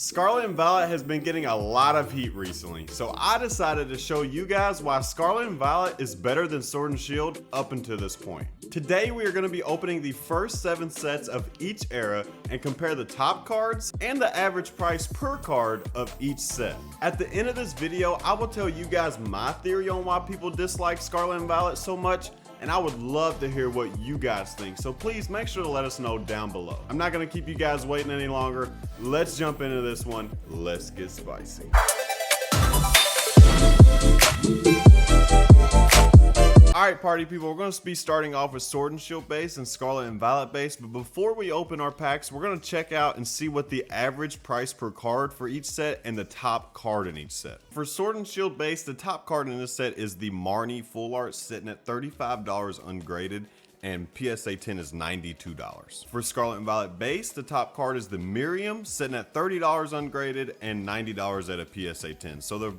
Scarlet and Violet has been getting a lot of heat recently, so I decided to show you guys why Scarlet and Violet is better than Sword and Shield up until this point. Today we are going to be opening the first 7 sets of each era and compare the top cards and the average price per card of each set. At the end of this video, I will tell you guys my theory on why people dislike Scarlet and Violet so much, and I would love to hear what you guys think, so please make sure to let us know down below. I'm not gonna keep you guys waiting any longer. Let's jump into this one. Let's get spicy. Alright party people, we're going to be starting off with Sword and Shield base and Scarlet and Violet base, but before we open our packs, we're going to check out and see what the average price per card for each set and the top card in each set. For Sword and Shield base, the top card in this set is the Marnie Full Art, sitting at $35 ungraded, and PSA 10 is $92. For Scarlet and Violet base, the top card is the Miriam, sitting at $30 ungraded and $90 at a PSA 10. So they're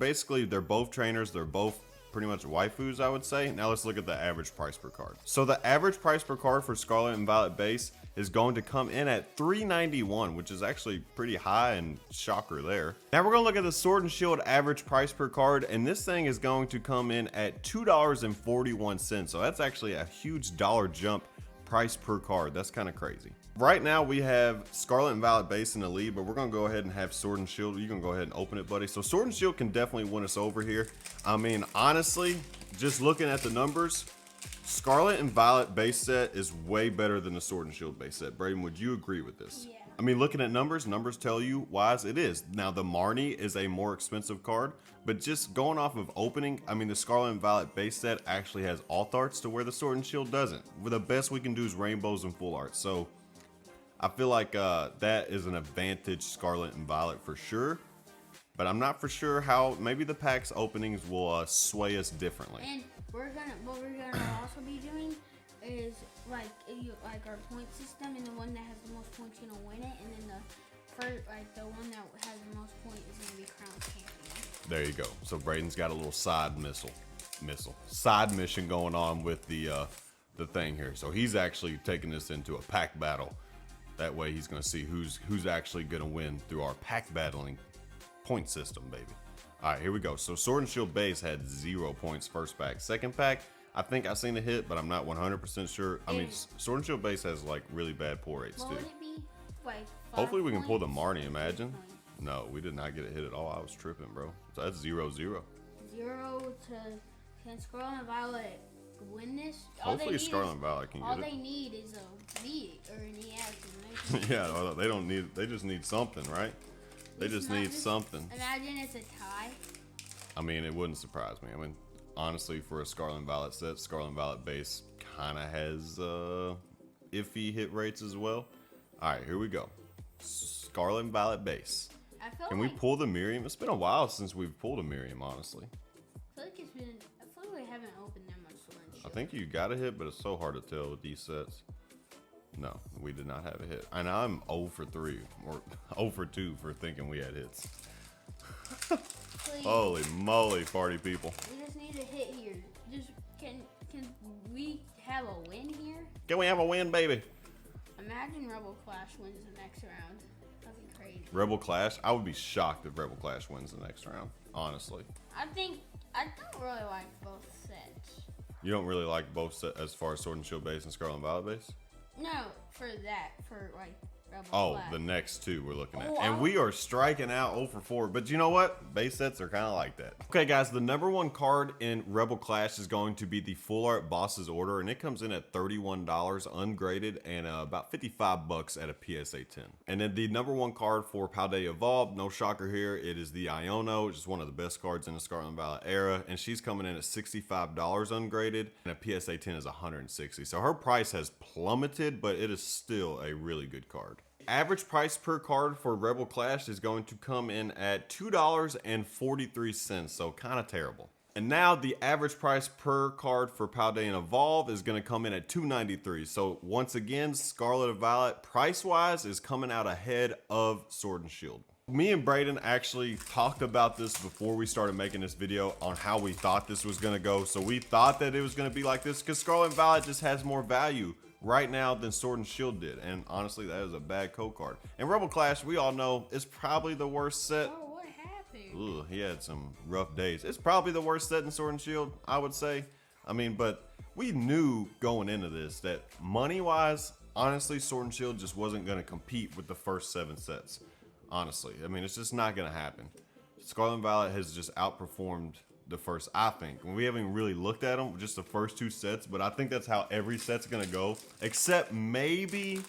both trainers, they're both pretty much waifus, I would say. Now let's look at the average price per card. So the average price per card for Scarlet and Violet base is going to come in at $391, which is actually pretty high, and shocker there. Now we're gonna look at the Sword and Shield average price per card, and this thing is going to come in at $2.41. So that's actually a huge dollar jump price per card. That's kind of crazy. Right now we have Scarlet and Violet base in the lead, but we're gonna go ahead and have Sword and Shield. You can go ahead and open it, buddy. So Sword and Shield can definitely win us over here. I mean, honestly, just looking at the numbers, Scarlet and Violet base set is way better than the Sword and Shield base set. Braden, would you agree with this? Yeah. I mean, looking at numbers tell you wise it is. Now the Marnie is a more expensive card, but just going off of opening, I mean, the Scarlet and Violet base set actually has alt arts to where the Sword and Shield doesn't. Where the best we can do is rainbows and full art. So I feel like that is an advantage Scarlet and Violet for sure, but I'm not for sure how. Maybe the packs openings will sway us differently. And what we're gonna also be doing is like our point system, and the one that has the most points is gonna win it, and then the one that has the most points is gonna be crowned champion. There you go. So Braden's got a little side mission going on with the thing here. So he's actually taking this into a pack battle. That way he's going to see who's actually going to win through our pack battling point system, baby. All right, here we go. So Sword and Shield base had 0 points first pack. Second pack, I think I seen a hit, but I'm not 100% sure. I mean, Sword and Shield base has like really bad pull rates too. Would it be like 5 Hopefully we can pull the points? Marnie, imagine. 6 points? No, we did not get a hit at all. I was tripping, bro. So that's 0-0. 0 to can Scarlet and Violet win this? Hopefully Scarlet and Violet can all get it. they need is a V or an EX. Yeah, well, they just need something, right? They just need something. Imagine it's a tie. I mean, it wouldn't surprise me. I mean, honestly, for a Scarlet and Violet set, Scarlet and Violet base kind of has iffy hit rates as well. All right, here we go. Scarlet and Violet base. Can we pull the Miriam? It's been a while since we've pulled a Miriam, honestly. I feel like we haven't opened that much Sword and Shield. I think you got a hit, but it's so hard to tell with these sets. No, we did not have a hit. And I'm 0 for 3 or 0 for 2 for thinking we had hits. Holy moly, party people. We just need a hit here. Can we have a win here? Can we have a win, baby? Imagine Rebel Clash wins the next round. That'd be crazy. Rebel Clash? I would be shocked if Rebel Clash wins the next round, honestly. I don't really like both sets. You don't really like both sets as far as Sword and Shield base and Scarlet and Violet base? No, for like Rebel Oh, Clash. the next two we're looking at. Oh, And we are striking out 0 for 4. But you know what? Base sets are kind of like that. Okay, guys, the #1 card in Rebel Clash is going to be the Full Art Boss's Order, and it comes in at $31 ungraded and about $55 at a PSA 10. And then the #1 card for Paldean Evolved, no shocker here, it is the Iono, which is one of the best cards in the Scarlet and Violet era, and she's coming in at $65 ungraded, and a PSA 10 is $160. So her price has plummeted, but it is still a really good card. Average price per card for Rebel Clash is going to come in at $2.43, so kind of terrible. And now the average price per card for Paldean Evolve is going to come in at $2.93. So once again, Scarlet and Violet price-wise is coming out ahead of Sword and Shield. Me and Braden actually talked about this before we started making this video on how we thought this was going to go. So we thought that it was going to be like this because Scarlet and Violet just has more value right now than Sword and Shield did. And honestly, that is a bad code card. And Rebel Clash, we all know, is probably the worst set. Oh, what happened? Ugh, he had some rough days. It's probably the worst set in Sword and Shield, I would say. I mean, but we knew going into this that money-wise, honestly, Sword and Shield just wasn't going to compete with the first 7 sets. Honestly, I mean, it's just not going to happen. Scarlet and Violet has just outperformed the first, I think. We haven't really looked at them, just the first 2 sets, but I think that's how every set's going to go, except maybe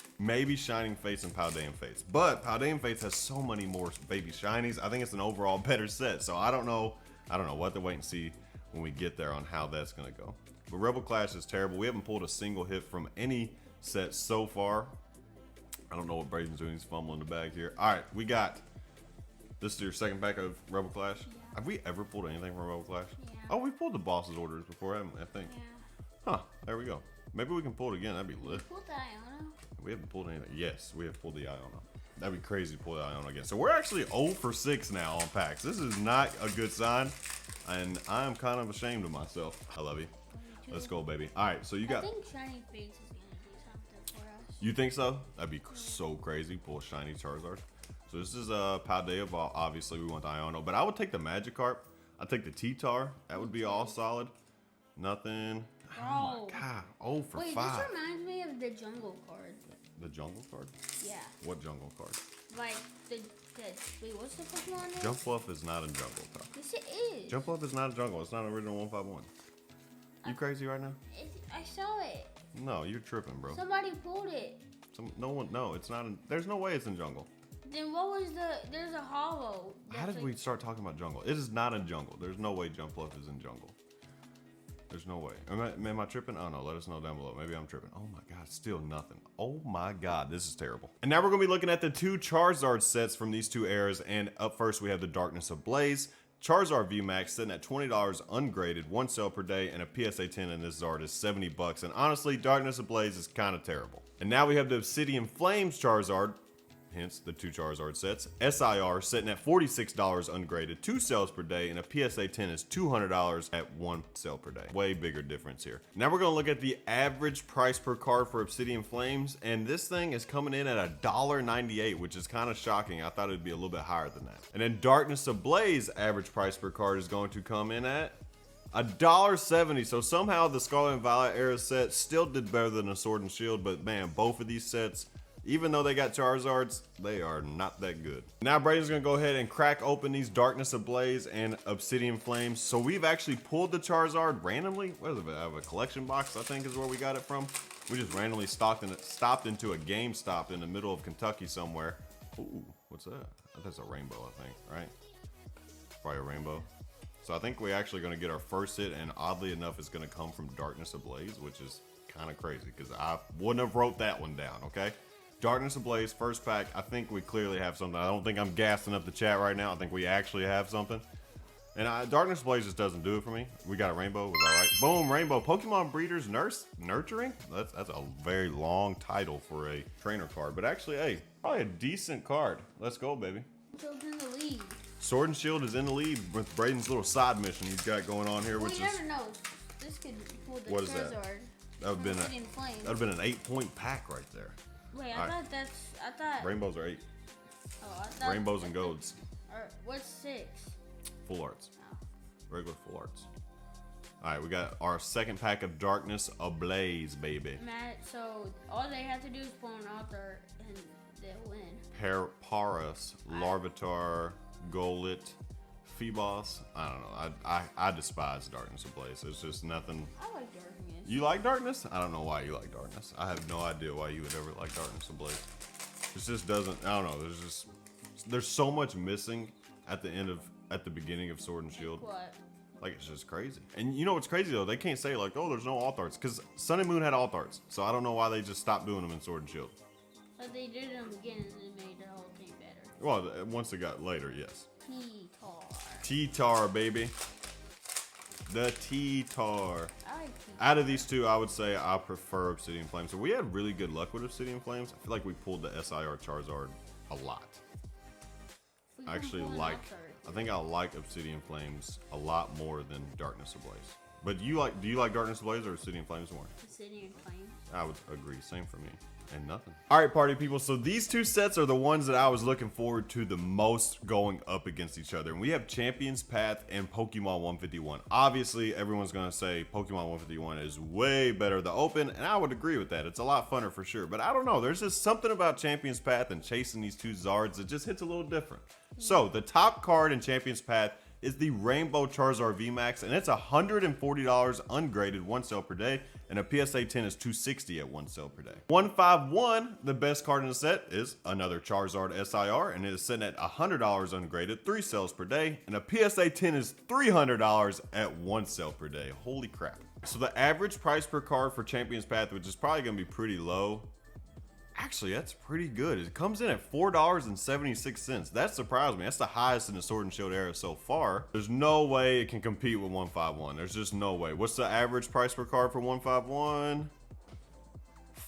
Shining Fates and Paldean Fates. But Paldean Fates has so many more baby shinies. I think it's an overall better set, so I don't know. We'll have to wait and see when we get there on how that's going to go. But Rebel Clash is terrible. We haven't pulled a single hit from any set so far. I don't know what Braden's doing. He's fumbling the bag here. All right, we got, this is your second pack of Rebel Clash. Yeah. Have we ever pulled anything from Rebel Clash? Yeah. Oh, we pulled the boss's orders before, haven't we? I think. Yeah. Huh, there we go. Maybe we can pull it again. That'd be lit. Pull the Iona. We haven't pulled anything. Yes, we have pulled the Iona. That'd be crazy to pull the Iona again. So we're actually 0 for 6 now on packs. This is not a good sign, and I'm kind of ashamed of myself. I love you. Let's go, baby. All right, so you got. I think Shiny Fates is gonna do something for us. You think so? That'd be so crazy. Pull a shiny Charizard. So this is Paldean. Obviously, we want the Iono, but I would take the Magikarp. I'd take the T-Tar. That would be all solid. Nothing. Oh my God. 0 for 5. Wait, this reminds me of the jungle card. The jungle card? Yeah. What jungle card? Like wait, what's the Pokemon name? Jump Fluff is not in jungle, pal. Yes, it is. Jump Fluff is not a jungle. It's not an original 151. You crazy right now? I saw it. No, you're tripping, bro. Somebody pulled it. No, it's not. There's no way it's in jungle. Then what was there's a hollow. How did we start talking about jungle? It is not in jungle. There's no way Jump Fluff is in jungle. There's no way. Am I tripping? Oh no, let us know down below. Maybe I'm tripping. Oh my God, still nothing. Oh my God, this is terrible. And now we're gonna be looking at the 2 Charizard sets from these 2 eras. And up first we have the Darkness Ablaze. Charizard VMAX sitting at $20 ungraded, 1 sale per day, and a PSA 10 in this Zard is 70 bucks. And honestly, Darkness Ablaze is kind of terrible. And now we have the Obsidian Flames Charizard, hence the 2 Charizard sets. SIR sitting at $46 ungraded, 2 sales per day, and a PSA 10 is $200 at 1 sale per day. Way bigger difference here. Now we're gonna look at the average price per card for Obsidian Flames, and this thing is coming in at $1.98, which is kind of shocking. I thought it'd be a little bit higher than that. And then Darkness Ablaze average price per card is going to come in at $1.70. So somehow the Scarlet and Violet era set still did better than a Sword and Shield, but man, both of these sets, even though they got Charizards, they are not that good. Now Braden's gonna go ahead and crack open these Darkness Ablaze and Obsidian Flames. So we've actually pulled the Charizard randomly. What is it? I have a collection box, I think is where we got it from. We just randomly stopped into a GameStop in the middle of Kentucky somewhere. Ooh, what's that? That's a rainbow, I think, right? Probably a rainbow. So I think we're actually gonna get our first hit, and oddly enough, it's gonna come from Darkness Ablaze, which is kind of crazy because I wouldn't have wrote that one down, okay? Darkness Ablaze, first pack. I think we clearly have something. I don't think I'm gassing up the chat right now. I think we actually have something. And Darkness Ablaze just doesn't do it for me. We got a rainbow. Was that right? Boom, rainbow. Pokemon Breeders Nurturing? That's a very long title for a trainer card. But actually, hey, probably a decent card. Let's go, baby. Shield's in the lead. Sword and Shield is in the lead with Braden's little side mission he's got going on here, which you is... never know. This could pull the What is Charizard. that? That would have been an 8-point pack right there. Wait, All right. I thought. Rainbows are 8. Oh, I thought. Rainbows and golds. What's 6? Full arts. Oh. Regular full arts. All right, we got our second pack of Darkness Ablaze, baby. Matt, so all they have to do is pull an author and they'll win. Paras, Larvitar, Golett, Phoebos. I don't know. I despise Darkness Ablaze. There's just nothing. I like Darkness. You like Darkness? I don't know why you like Darkness. I have no idea why you would ever like Darkness Ablaze. It just doesn't. I don't know. There's so much missing at the beginning of Sword and Shield. What? Like, it's just crazy. And you know what's crazy though? They can't say like, oh, there's no alt arts, because Sun and Moon had alt arts. So I don't know why they just stopped doing them in Sword and Shield. But they did them again and it made the whole thing better. Well, once it got later, yes. T-Tar. T-Tar, baby. The T-Tar. I like T-Tar. Out of these 2, I would say I prefer Obsidian Flames. So we had really good luck with Obsidian Flames. I feel like we pulled the SIR Charizard a lot. I actually like, I think I like Obsidian Flames a lot more than Darkness Ablaze. But do you like Darkness Ablaze or City in Flames more? City in Flames. I would agree. Same for me. And nothing. All right, party people. So these two sets are the ones that I was looking forward to the most going up against each other. And we have Champions Path and Pokemon 151. Obviously, everyone's going to say Pokemon 151 is way better the open. And I would agree with that. It's a lot funner for sure. But I don't know. There's just something about Champions Path and chasing these two Zards that just hits a little different. So the top card in Champions Path is the Rainbow Charizard VMAX, and it's $140 ungraded, 1 sale per day, and a PSA 10 is $260 at 1 sale per day. 151, the best card in the set, is another Charizard SIR, and it is sitting at $100 ungraded, 3 sales per day, and a PSA 10 is $300 at 1 sale per day. Holy crap. So the average price per card for Champions Path, which is probably gonna be pretty low, actually, that's pretty good. It comes in at $4.76. That surprised me. That's the highest in the Sword and Shield era so far. There's no way it can compete with 151. There's just no way. What's the average price per card for 151?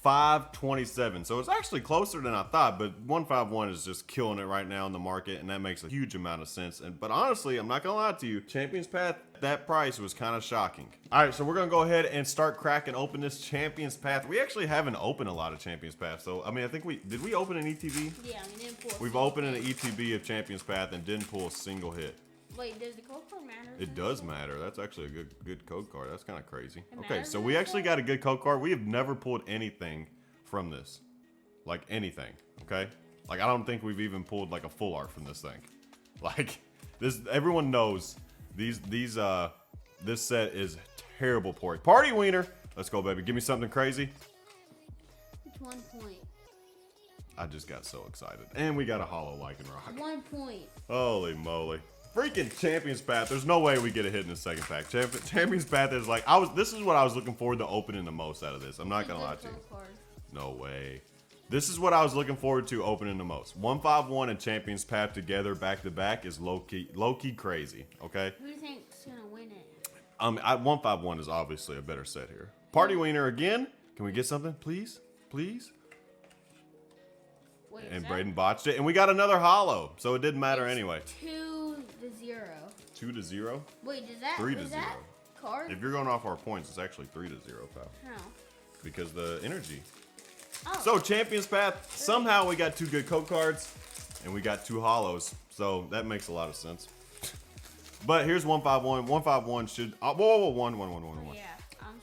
$527. So it's actually closer than I thought, but 151 is just killing it right now in the market, and that makes a huge amount of sense. But honestly, I'm not gonna lie to you, Champions Path, that price was kind of shocking. All right, so we're gonna go ahead and start cracking open this Champions Path. We actually haven't opened a lot of Champions Path, so I mean, I think did we open an ETB? Yeah, we didn't pull. We've opened an ETB of Champions Path and didn't pull a single hit. Wait, does the code card matter? It does matter. That's actually a good code card. That's kind of crazy. It Okay, matters so in we this actually set? got a good code card. We have never pulled anything from this. Like anything, okay? Like I don't think we've even pulled like a full art from this thing. Like this, everyone knows this set is terrible port. Party Wiener. Let's go, baby. Give me something crazy. It's 1 point. I just got so excited. And we got a hollow Lycanroc. 1 point. Holy moly. Freaking Champions Path. There's no way we get a hit in the second pack. Champions Path is like, this is what I was looking forward to opening the most out of this. I'm not gonna lie to you. No way. This is what I was looking forward to opening the most. 151 and Champions Path together back to back is low key crazy. Okay. Who do you think's gonna win it? 151 is obviously a better set here. Party Wiener again. Can we get something, please? Please? Wait, And Braden botched it, and we got another hollow, so it didn't matter anyway. 2-0. 2-0. Wait, does that 3-0. is that card? If you're going off our points, it's actually 3-0, pal. No. Because the energy. Oh. So Champions Path, somehow we got 2 good code cards, and we got 2 hollows, so that makes a lot of sense. But here's 151. 151 should. Whoa, 1. Yeah.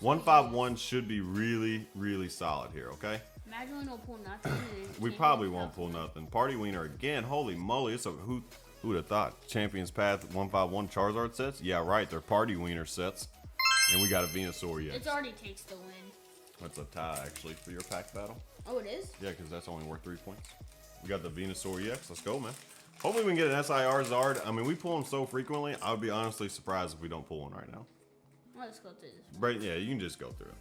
151 should be really solid here. Okay. Imagine we don't pull nothing. We probably won't pull nothing. Party Wiener again. Holy moly! It's a who would have thought? Champions Path 151 Charizard sets. Yeah, right. They're Party Wiener sets. And we got a Venusaur yet. It already takes the win. That's a tie actually for your pack battle. Oh, it is? Yeah, because that's only worth 3 points. We got the Venusaur EX. Let's go, man. Hopefully we can get an SIR Zard. I mean, we pull them so frequently. I would be honestly surprised if we don't pull one right now. Let's go through this. Right? Yeah, you can just go through it.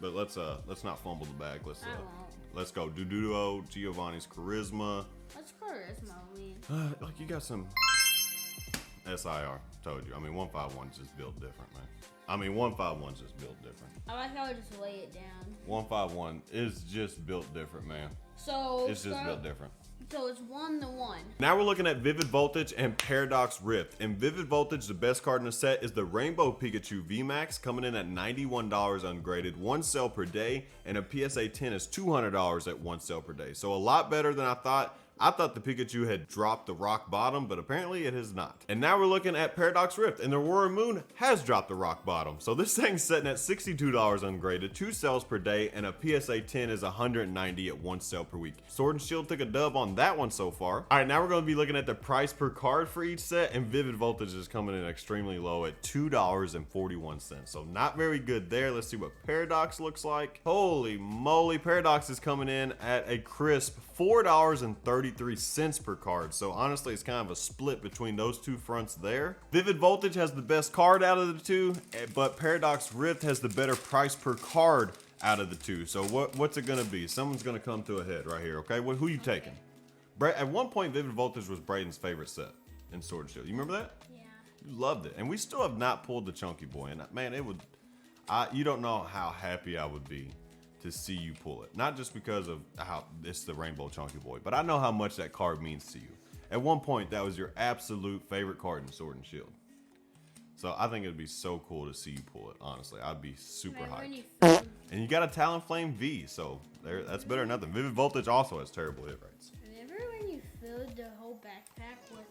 But let's not fumble the bag. Let's go. Duduo, Giovanni's Charisma. Let's Charisma win. Like you got some SIR. Told you. I mean, 151's just built different, man. I mean, 151's just built different. I like how I just lay it down. 151 is just built different, man. So It's just built different. So it's 1-1. Now we're looking at Vivid Voltage and Paradox Rift. In Vivid Voltage, the best card in the set is the Rainbow Pikachu VMAX, coming in at $91 ungraded, 1 sale per day, and a PSA 10 is $200 at 1 sale per day. So a lot better than I thought. I thought the Pikachu had dropped the rock bottom, but apparently it has not. And now we're looking at Paradox Rift, and the Aurora Moon has dropped the rock bottom. So this thing's sitting at $62 ungraded, 2 sales per day, and a PSA 10 is $190 at 1 sale per week. Sword and Shield took a dub on that one so far. All right, now we're going to be looking at the price per card for each set, and Vivid Voltage is coming in extremely low at $2.41. So not very good there. Let's see what Paradox looks like. Holy moly, Paradox is coming in at a crisp $4.33 per card. So honestly, it's kind of a split between those two fronts there. Vivid Voltage has the best card out of the two, but Paradox Rift has the better price per card out of the two. So what's it gonna be? Someone's gonna come to a head right here, okay? Who you taking? At one point, Vivid Voltage was Braden's favorite set in Sword and Shield. You remember that? Yeah. You loved it. And we still have not pulled the Chunky Boy. And man, you don't know how happy I would be to see you pull it. Not just because of how it's the Rainbow Chunky Boy, but I know how much that card means to you. At one point, that was your absolute favorite card in Sword and Shield. So I think it'd be so cool to see you pull it. Honestly, I'd be super Remember when hyped. you filled, And you got a Talonflame V, so that's better than nothing. Vivid Voltage also has terrible hit rates. remember when you filled the whole backpack with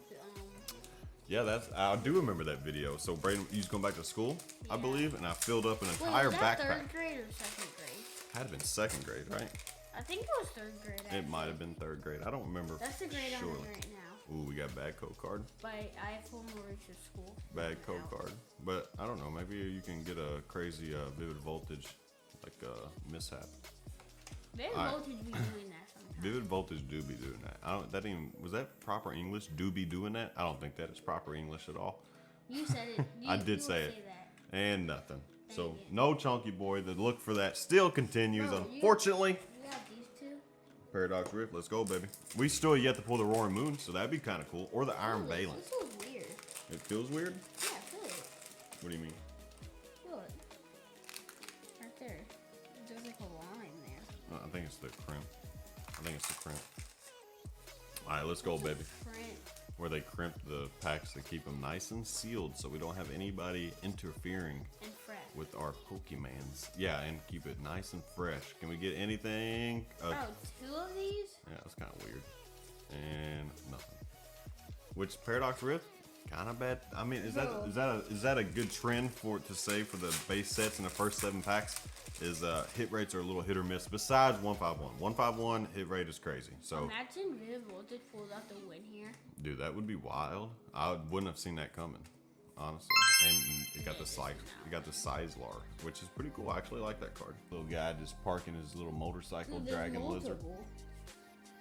Yeah, I do remember that video. So Braden, you was going back to school, I Yeah. believe, and I filled up an wait, entire was that backpack. 3rd grade or 2nd grade? Had been 2nd grade, right? I think it was 3rd grade. It Actually. might have been 3rd grade. I don't remember. That's the grade I'm surely. in right now. Ooh, we got bad code card. But I have 4 more weeks of school. Bad code card. But I don't know. Maybe you can get a crazy Vivid Voltage, like mishap. Vivid Voltage be doing that sometimes. Vivid Voltage do be doing that. Was that proper English? Do be doing that? I don't think that is proper English at all. You said it. I did you say would it. that. And nothing. So Dang it. no Chunky Boy. The look for that still continues, Bro, unfortunately. You got these 2? Paradox Rift, let's go, baby. We still yet to pull the Roaring Moon, so that'd be kind of cool. Or the Iron Balin. This feels weird. It feels weird? Yeah, feel it. What do you mean? Feel it. Right there. There's like a line there. I think it's the crimp. I think it's the crimp. All right, let's go, baby. Print. Where they crimp the packs to keep them nice and sealed so we don't have anybody interfering And fresh. with our Pokemans. Yeah, and keep it nice and fresh. Can we get anything? Bro, 2 of these? Yeah, that's kind of weird. And nothing. Which Paradox Rift, kind of bad. I mean, is that a good trend for it to say for the base sets in the first 7 packs? Is hit rates are a little hit or miss. Besides 151, 151 hit rate is crazy. So imagine Vivid Voltage pulls out the win here. dude, that would be wild. I wouldn't have seen that coming, honestly. And it got the Sizlar, which is pretty cool. I actually like that card. Little guy just parking his little motorcycle, Dude, there's dragon lizard. multiple.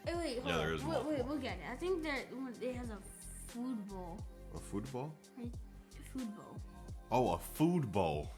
Hey, wait, hold Yeah, on. there is Wait, multiple. look at it. I think that it has a food bowl. A food bowl? Right? Food bowl. Oh, a food bowl.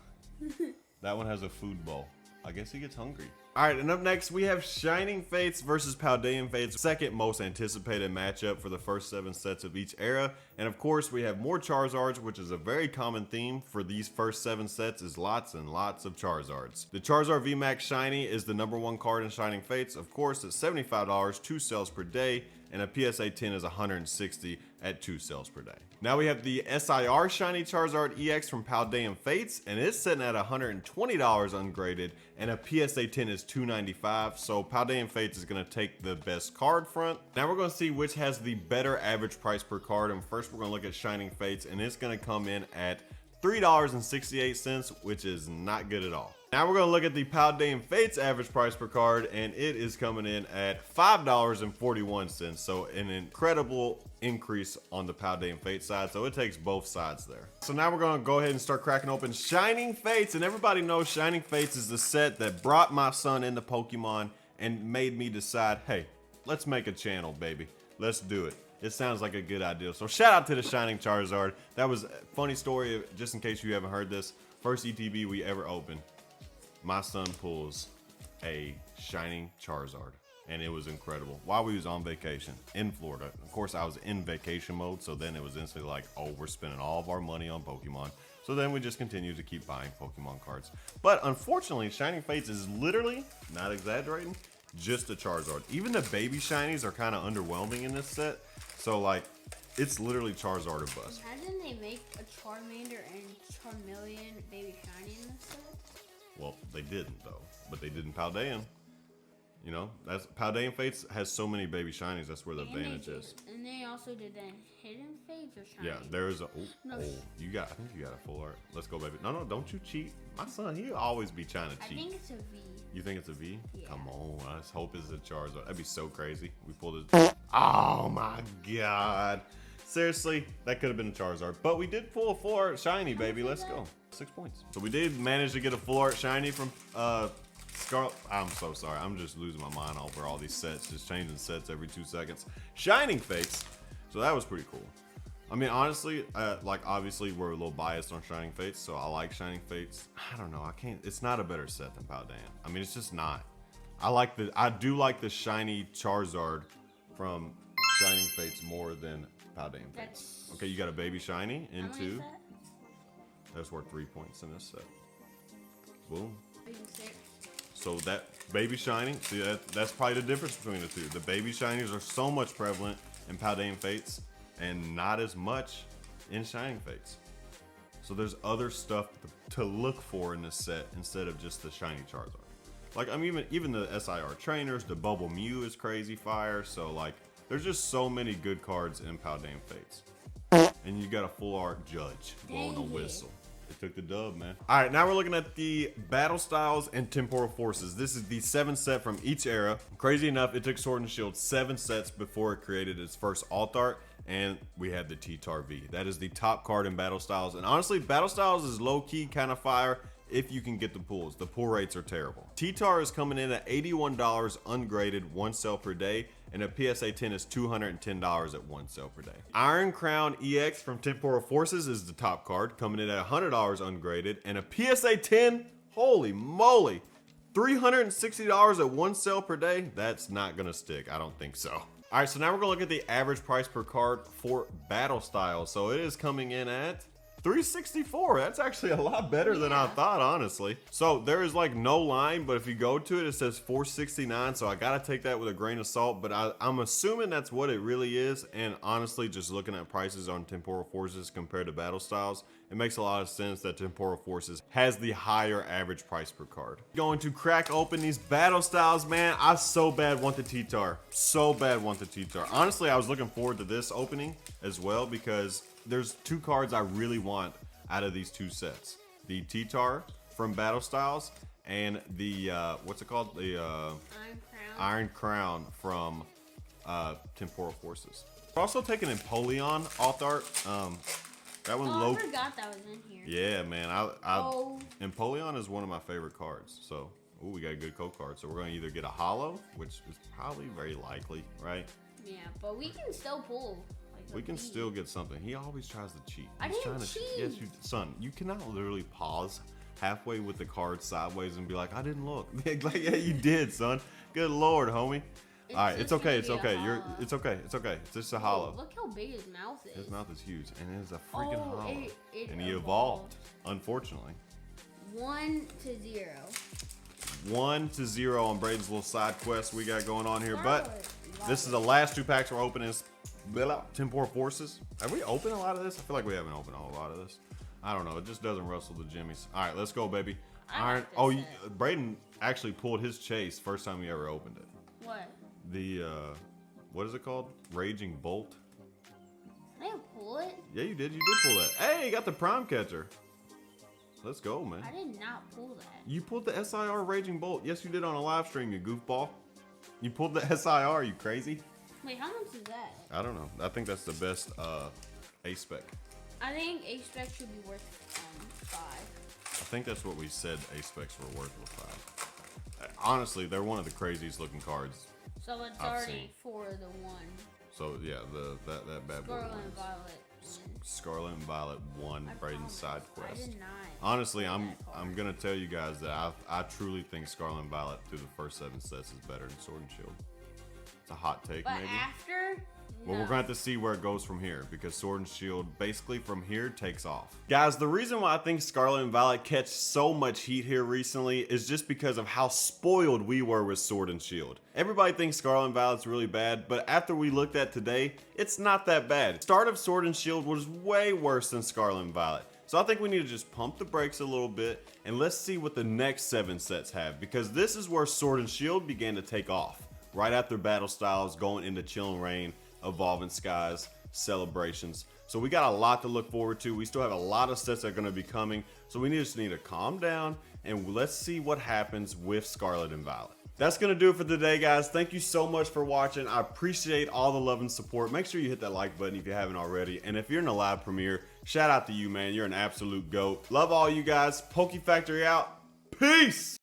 That one has a food bowl. I guess he gets hungry. All right, and up next we have Shining Fates versus Paldean Fates, second most anticipated matchup for the first 7 sets of each era. And of course, we have more Charizards, which is a very common theme for these first 7 sets, is lots and lots of Charizards. The Charizard VMAX Shiny is the #1 card in Shining Fates. Of course, it's $75, 2 sales per day, and a PSA 10 is $160 at 2 sales per day. Now we have the SIR Shiny Charizard EX from Paldean Fates, and it's sitting at $120 ungraded, and a PSA 10 is $295. So Paldean Fates is going to take the best card front. Now we're going to see which has the better average price per card, and first we're going to look at Shining Fates, and it's going to come in at $3.68, which is not good at all. Now we're going to look at the Paldean Fates average price per card, and it is coming in at $5.41. So an incredible increase on the Paldean Fates side. So it takes both sides there. So now we're going to go ahead and start cracking open Shining Fates. And everybody knows Shining Fates is the set that brought my son into Pokemon and made me decide, hey, let's make a channel, baby. Let's do it. It sounds like a good idea. So shout out to the Shining Charizard. That was a funny story, just in case you haven't heard this. First ETB we ever opened. My son pulls a Shining Charizard, and it was incredible while we was on vacation in Florida. Of course, I was in vacation mode, so then it was instantly like, oh, we're spending all of our money on Pokemon. So then we just continued to keep buying Pokemon cards. But unfortunately, Shining Fates is literally, not exaggerating, just a Charizard. Even the baby shinies are kind of underwhelming in this set. So like, it's literally Charizard or bust. Imagine they make a Charmander and Charmeleon baby shiny in this set. Well, they didn't though, but they did in Paldean. You know, that's Paldean Fates has so many baby shinies. That's where the advantage is. And they also did that Hidden Fates or shiny. Yeah, there is a. No. You got. I think you got a full art. Let's go, baby. No, don't you cheat. My son, he'll always be trying to I cheat. think it's a V. You think it's a V? Yeah. Come on, I just hope it's a Charizard. That'd be so crazy. We pulled it. Oh my god. Seriously, that could have been a Charizard. But we did pull a full art shiny, baby. Let's go. 6 points. So we did manage to get a full art shiny from Scarlet. I'm so sorry. I'm just losing my mind over all these sets. Just changing sets every 2 seconds. Shining Fates. So that was pretty cool. I mean, honestly, like obviously we're a little biased on Shining Fates, so I like Shining Fates. I don't know. I can't. It's not a better set than Paldean. I mean, it's just not. I do like the shiny Charizard from Shining Fates more than Paldean Fates. Okay, you got a baby shiny into. That's worth 3 points in this set. Boom. So that baby shiny, see that's probably the difference between the two. The baby shinies are so much prevalent in Paldean Fates and not as much in Shining Fates. So there's other stuff to look for in this set instead of just the shiny Charizard. Like, I mean, even the SIR trainers, the Bubble Mew is crazy fire. So like, there's just so many good cards in Paldean Fates. And you got a full art Judge blowing a whistle. It took the dub, man. All right, now we're looking at the Battle Styles and Temporal Forces. This is the 7 set from each era. Crazy enough, it took Sword and Shield 7 sets before it created its first alt art, and we had the T-Tar V. That is the top card in Battle Styles, and honestly, Battle Styles is low-key kind of fire if you can get the pulls. The pull rates are terrible. T-Tar is coming in at $81 ungraded, 1 sale per day, and a PSA 10 is $210 at 1 sale per day. Iron Crown EX from Temporal Forces is the top card, coming in at $100 ungraded, and a PSA 10, holy moly, $360 at 1 sale per day. That's not gonna stick, I don't think so. All right, so now we're gonna look at the average price per card for Battle Styles. So it is coming in at $364. That's actually a lot better than I thought, honestly. So there is like no line, but if you go to it, it says $469. So I gotta take that with a grain of salt, but I'm assuming that's what it really is. And honestly, just looking at prices on Temporal Forces compared to Battle Styles, it makes a lot of sense that Temporal Forces has the higher average price per card. Going to crack open these Battle Styles, man. I so bad want the T-Tar. So bad want the T-Tar. Honestly, I was looking forward to this opening as well because there's 2 cards I really want out of these 2 sets. The T-Tar from Battle Styles and the, what's it called? The Iron Crown from Temporal Forces. We're also taking Paldean alt art. That one low. I forgot that was in here. Yeah, man. Paldean is one of my favorite cards. So, ooh, we got a good code card. So we're gonna either get a holo, which is probably very likely, right? Yeah, but we can still pull. We can still get something. He always tries to cheat. I didn't cheat. Yes, son, you cannot literally pause halfway with the card sideways and be like, I didn't look. Like, yeah, you did, son. Good Lord, homie. All right, it's okay. It's okay. It's okay. It's okay. It's just a hollow. Look how big his mouth is. His mouth is huge, and it is a freaking hollow. And he evolved. Unfortunately. 1-0. 1-0 on Braden's little side quest we got going on here, but this is the last 2 packs we're opening. Temporal Forces. Have we opened a lot of this? I feel like we haven't opened a whole lot of this. I don't know. It just doesn't rustle the jimmies. All right, let's go, baby. Iron. Oh, Braden actually pulled his chase first time he ever opened it. What? The what is it called? Raging Bolt. I didn't pull it. Yeah, you did. You did pull that. Hey, you got the Prime Catcher. Let's go, man. I did not pull that. You pulled the SIR Raging Bolt. Yes, you did on a live stream, you goofball. You pulled the SIR. You crazy? Wait, how much is that? I don't know. I think that's the best A-Spec. I think A-Spec should be worth 5. I think that's what we said A-Specs were worth with 5. Honestly, they're one of the craziest looking cards. So it's I've already seen. For the 1. So yeah, that bad boy. Scarlet and Violet. Scarlet and Violet won Braden's side quest. I did not. Honestly, I'm gonna tell you guys that I truly think Scarlet and Violet through the first 7 sets is better than Sword and Shield. It's a hot take, but maybe. After, well, we're gonna have to see where it goes from here because Sword and Shield basically from here takes off. Guys, the reason why I think Scarlet and Violet catch so much heat here recently is just because of how spoiled we were with Sword and Shield. Everybody thinks Scarlet and Violet's really bad, but after we looked at today, it's not that bad. Start of Sword and Shield was way worse than Scarlet and Violet. So I think we need to just pump the brakes a little bit and let's see what the next 7 sets have because this is where Sword and Shield began to take off. Right after Battle Styles, going into Chilling Reign, Evolving Skies, Celebrations. So we got a lot to look forward to. We still have a lot of sets that are going to be coming. So we just need to calm down and let's see what happens with Scarlet and Violet. That's going to do it for today, guys. Thank you so much for watching. I appreciate all the love and support. Make sure you hit that like button if you haven't already. And if you're in a live premiere, shout out to you, man. You're an absolute GOAT. Love all you guys. Poke Factory out. Peace!